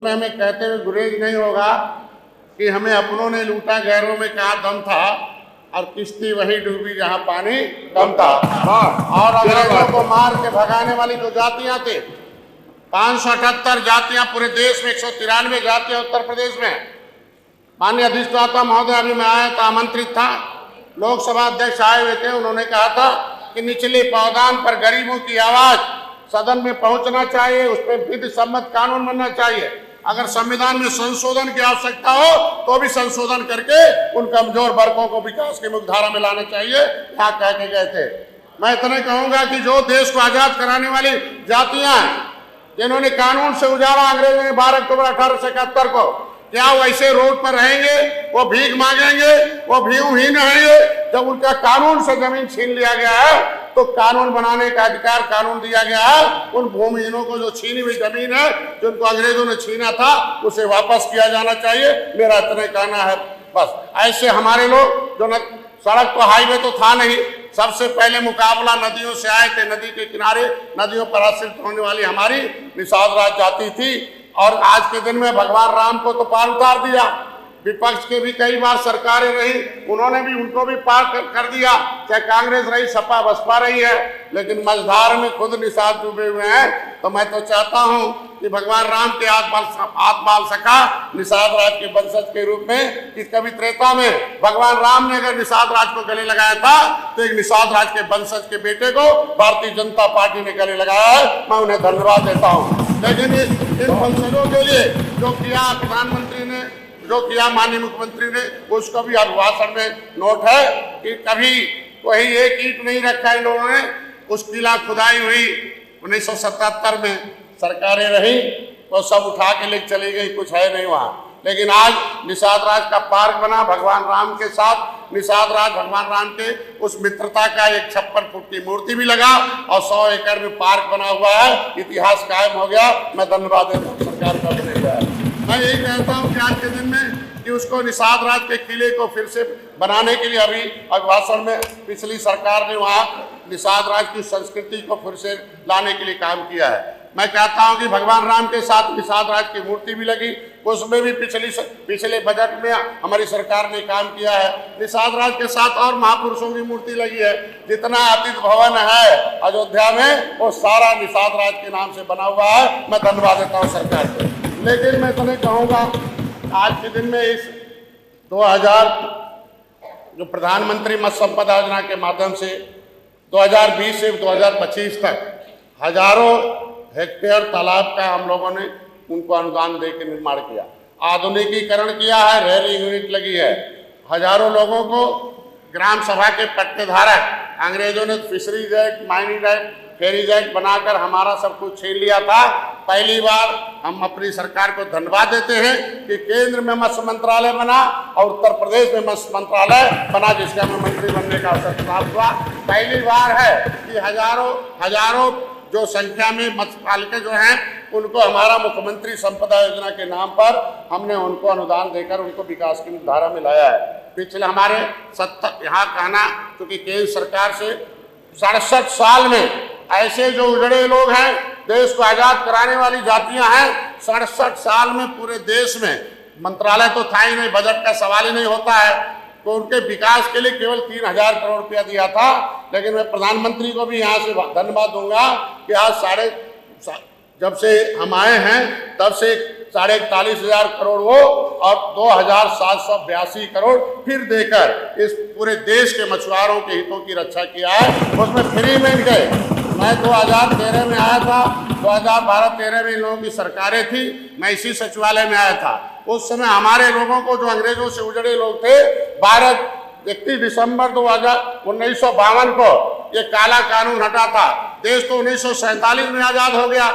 में हमें कहते हुए गुरेज नहीं होगा कि हमें अपनों ने लूटा, गैरों में क्या दम था, और किश्ती वही डूबी जहां पानी कम था। और अंग्रेजों को मार के भगाने वाली जो जातियां थे, 578 जातियां पूरे देश में, 193 जातियां उत्तर प्रदेश में। माननीय अधिष्ठाता महोदय अभी मैं आया था, आमंत्रित था, लोकसभा अध्यक्ष आए हुए थे। उन्होंने कहा था कि निचले पावदान पर गरीबों की आवाज सदन में पहुंचना चाहिए, उस पर विधि सम्मत कानून बनना चाहिए। अगर संविधान में संशोधन की आवश्यकता हो तो भी संशोधन करके उन कमजोर वर्गों को विकास की मुख्यधारा में लाना चाहिए, यहाँ कह के गए थे। मैं इतना कहूंगा कि जो देश को आजाद कराने वाली जातियां हैं, जिन्होंने कानून से उजाड़ा अंग्रेजों ने 12 अक्टूबर 1871 को, क्या वो ऐसे रोड पर रहेंगे? वो भीख मांगेंगे? वो भीहूहीन रहेंगे? जब उनका कानून से जमीन छीन लिया गया है तो कानून बनाने का अधिकार कानून दिया गया है। उन भूमिहीनों को जो छीनी हुई जमीन है, जिनको अंग्रेजों ने छीना था, उसे वापस किया जाना चाहिए। मेरा इतना कहना है बस। ऐसे हमारे लोग जो सड़क तो हाईवे तो था नहीं, सबसे पहले मुकाबला नदियों से आए थे। नदी के किनारे नदियों पर आश्रित होने वाली हमारी निषाद राज जाति थी, और आज के दिन में भगवान राम को तो पार उतार दिया। विपक्ष के भी कई बार सरकारें रही, उन्होंने भी उनको भी पार कर दिया, चाहे कांग्रेस रही, सपा बसपा रही है, लेकिन मझधार में खुद निषाद डूबे हुए हैं। तो मैं तो चाहता हूं कि भगवान राम के हाथ बाल सका निषाद राज के वंशज के रूप में, कि कभी त्रेता में भगवान राम ने अगर निषाद राज को गले लगाया था तो एक निषाद राज के वंशज के बेटे को भारतीय जनता पार्टी ने गले लगाया है। मैं उन्हें धन्यवाद देता हूँ। लेकिन इन वंशजों के लिए जो किया प्रधानमंत्री ने, जो किया माननीय मुख्यमंत्री ने, उसको भी अभिभाषण में नोट है कि कभी वही एक ईंट नहीं रखा इन लोगों ने। उस किला खुदाई हुई 1977 में, सरकारें रही वो सब उठा के लेके चली गई, कुछ है नहीं वहाँ। लेकिन आज निषाद राज का पार्क बना भगवान राम के साथ। निषाद राज भगवान राम के उस मित्रता का एक 56 फुट की मूर्ति भी लगा, और 100 एकड़ में पार्क बना हुआ है। इतिहास कायम हो गया। मैं धन्यवाद देता हूँ सरकार का बनेगा। मैं यही कहता हूँ कि आज के दिन में कि उसको निषाद राज के किले को फिर से बनाने के लिए अभी अभिभाषण में पिछली सरकार ने वहाँ निषाद राज की संस्कृति को फिर से लाने के लिए काम किया है। मैं कहता हूं कि भगवान राम के साथ निषाद राज की मूर्ति भी लगी, उसमें भी पिछले बजट में हमारी सरकार ने काम किया है। निषाद राज के साथ और महापुरुषों की मूर्ति लगी है। जितना अतिथि भवन है अयोध्या में, वो सारा निषाद राज के नाम से बना हुआ है। मैं धन्यवाद देता हूँ सरकार को। लेकिन मैं तुम्हें कहूँगा, आज के दिन में इस 2000 जो प्रधानमंत्री मत्स्य संपदा योजना के माध्यम से 2020 से 2025 तक हजारों हेक्टेयर तालाब का हम लोगों ने उनको अनुदान देकर निर्माण किया, आधुनिकीकरण किया है, रेलिंग यूनिट लगी है। हजारों लोगों को ग्राम सभा के पट्टेधारक, अंग्रेजों ने fisheries act, mining act, ferries act बनाकर हमारा सब कुछ छीन लिया था। पहली बार हम अपनी सरकार को धन्यवाद देते हैं कि केंद्र में मत्स्य मंत्रालय बना और उत्तर प्रदेश में मत्स्य मंत्रालय बना, जिसका मैं मंत्री बनने का अवसर प्राप्त हुआ। पहली बार है कि हजारों जो संख्या में मत्स्य पालक जो हैं, उनको हमारा मुख्यमंत्री संपदा योजना के नाम पर हमने उनको अनुदान देकर उनको विकास की धारा में लाया है। पिछले हमारे यहाँ कहना, क्योंकि केंद्र सरकार से 67 साल में ऐसे जो उजड़े लोग हैं, देश को आजाद कराने वाली जातियां हैं, 67 साल में पूरे देश में मंत्रालय तो था ही नहीं, बजट का सवाल ही नहीं होता है, तो उनके विकास के लिए केवल 3000 करोड़ रुपया दिया था। लेकिन मैं प्रधानमंत्री को भी यहाँ से धन्यवाद दूंगा कि आज जब से हम आए हैं तब से 41,500 करोड़ वो और 2,782 करोड़ फिर देकर इस पूरे देश के मछुआरों के हितों की रक्षा किया है। उसमें फ्री में गए। मैं 2013 में आया था, 2012-13 में इन लोगों की सरकारें थी, मैं इसी सचिवालय में आया था। उस समय हमारे लोगों को, जो अंग्रेजों से उजड़े लोग थे, 31 दिसंबर 1952 को ये काला कानून हटा था। देश तो 1947 में आजाद हो गया,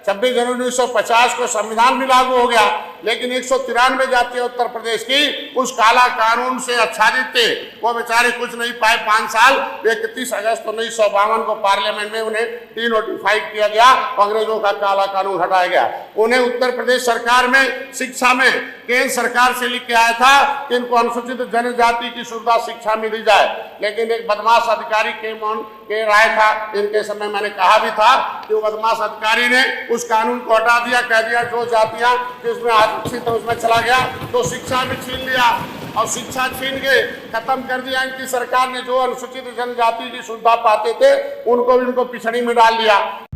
26 जनवरी 1950 को संविधान भी लागू हो गया। लेकिन 193 जातियां उत्तर प्रदेश की उस काला कानून से आच्छादित थे, वो बेचारे कुछ नहीं पाए 5 साल। 31 अगस्त 1952 को पार्लियामेंट में उन्हें डिनोटिफाइड किया गया, अंग्रेजों का काला कानून हटाया गया। उन्हें उत्तर प्रदेश सरकार में शिक्षा में केंद्र सरकार से लिख के आया था कि इनको अनुसूचित जनजाति की सुविधा शिक्षा में दी जाए, लेकिन एक बदमाश अधिकारी के राय था, इनके समय मैंने कहा भी था कि वो बदमाश अधिकारी ने उस कानून को हटा दिया, कह दिया जो जातियां जिसमें आरक्षित उसमें चला गया, तो शिक्षा भी छीन लिया और शिक्षा छीन के खत्म कर दिया इनकी सरकार ने। जो अनुसूचित जनजाति की सुविधा पाते थे उनको भी इनको पिछड़ी में डाल दिया।